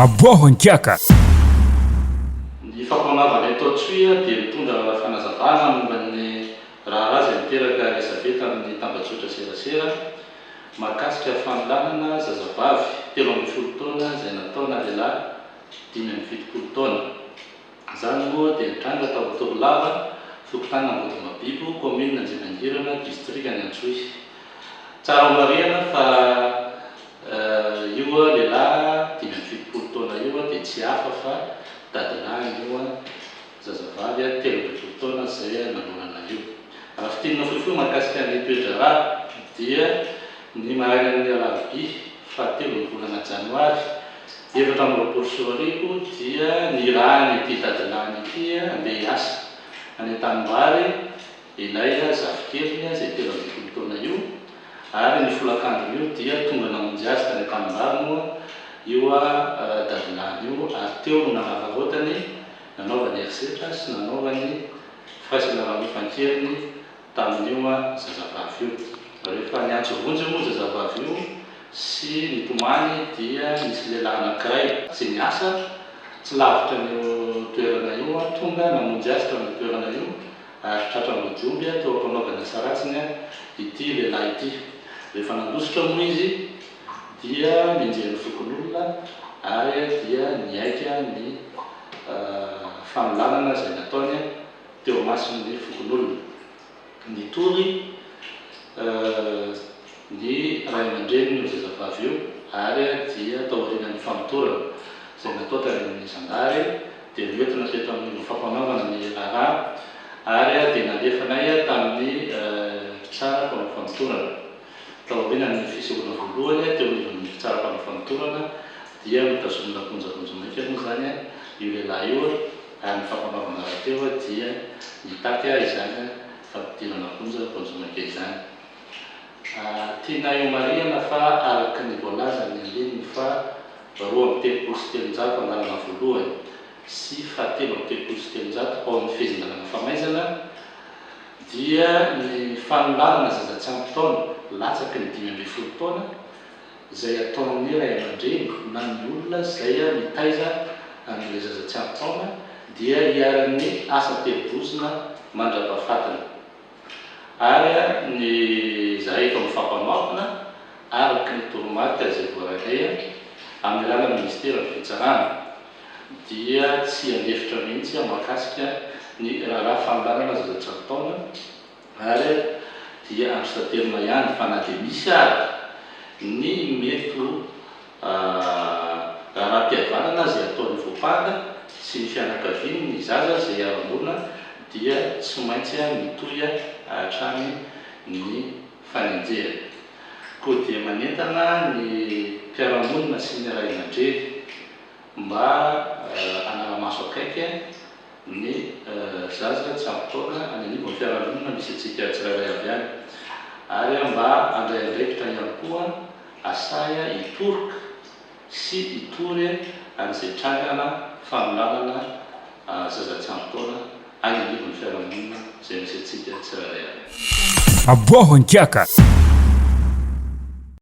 Aboaho ankiaka. Ny fampanavana eto Tsoia dia mitondra fanazavana momban'ny raha izay miteraka resaveta amin'ny tambazotra serasera mahakasika fanolanana zazavavy 13 taona izay nataona lehilahy 17 taona. Izany moa dia nitranga tao Tovolava, fokontany Ambodimabibo, commune Anjerimangirana, district any Antsohihy. Tsara marihana fa io lehilahy 17 taona io dia tsy hafa fa dadilahy io zazavavy 13 taona izay nanonana io. Raha fitinina fohifohy mahakasika ny toetra raha dia ny marainan'ny alarobia fahatelo ny volana janoary 2024 dia nirahany ity dadilahiny ity andeha hiasa any an-tanimbary ilay zafikeliny izay 13 taona io, ary ny folakandro io dia tonga namonjy azy tany an-tanimbary moa io dadilahiny io, ary teo no nanavavotany nanaovany erisetra sy nanaovany firaisana ranofankeriny tamin'io zazavavy io. Rehefa niantso vonjy moa zazavavy io sy nitomany dia nisy lehilahy anankiray izay niasa tsy lavitra n'io toerana io, tonga namonjy azy tamin'io toerana io ary tratran'ny jomby teo ampanaovana saratsiny ity lehilahy ity. Rehefa nandositra moa izy dia nienjehany fokon'olona ary dia niaika ny fanolanana izay nataony teo mason'ny fokon'olona. Nitory ny ray aman-dreniny io zazavavy io ary dia tao aorian'ny famotorana izay natao tany amin'ny Zandary dia noentina teto amin'ny fampanaovana ny raharaha ary dia nalefanay tamin'ny tsara mpanao famotorana. Tao aorian'ny fisehoana voalohany teo anivon'ny tsara mpanao famotorana dia mitazomina konjakonjo maika moa zany io lehilahy io, ary ny fampanaovana raha teo dia nitaky izany fampidirana konjakonjo maika izany. Tiana io marihana fa araka ny voalaza ny andininy fa 2,3 angalana voalohany sy 7,3 ao amin'ny fizinana famaizana dia ny fanolanana zaza tsy ampy taona latsaky ny 15 taona izay ataon'ny ray aman-dreny na ny olona izay mitaiza amin'ilay zaza tsy ampy taona dia hiaran'ny asa tebozina mandra-pahafatana. Ary ny zahay eto amin'ny fampanoavana araky ny toromarika izay voarakay amin'ny alalan'ny ministera ny fitsarana dia tsy andefitra mihitsy mahakasika ny raharaha fanolanana zaza tsy ampy taona, ary dia androsaterina ihany fa na dia misy ary ny mety raharam-pihavanana izay ataon'ny voapanga sy ny fianakaviany ny zaza izay aranona dia tsy maintsy mitohy hatrany ny fanenjehana. Koa dia manentana ny mpiara-monina sy ny ray aman-dreny mba anara-maso akaiky ny zaza tsy ampy taona any anivon'ny fiarahamonina misy antsika tsirairay avy any, ary mba andray andraikitra ihany koa asaya hitoroka sy hitory an'izay trangana fanolanana zaza tsy ampy taona any anivon'ny fiarahamonina izay misy antsika tsirairay avy. Aboaho ankiaka.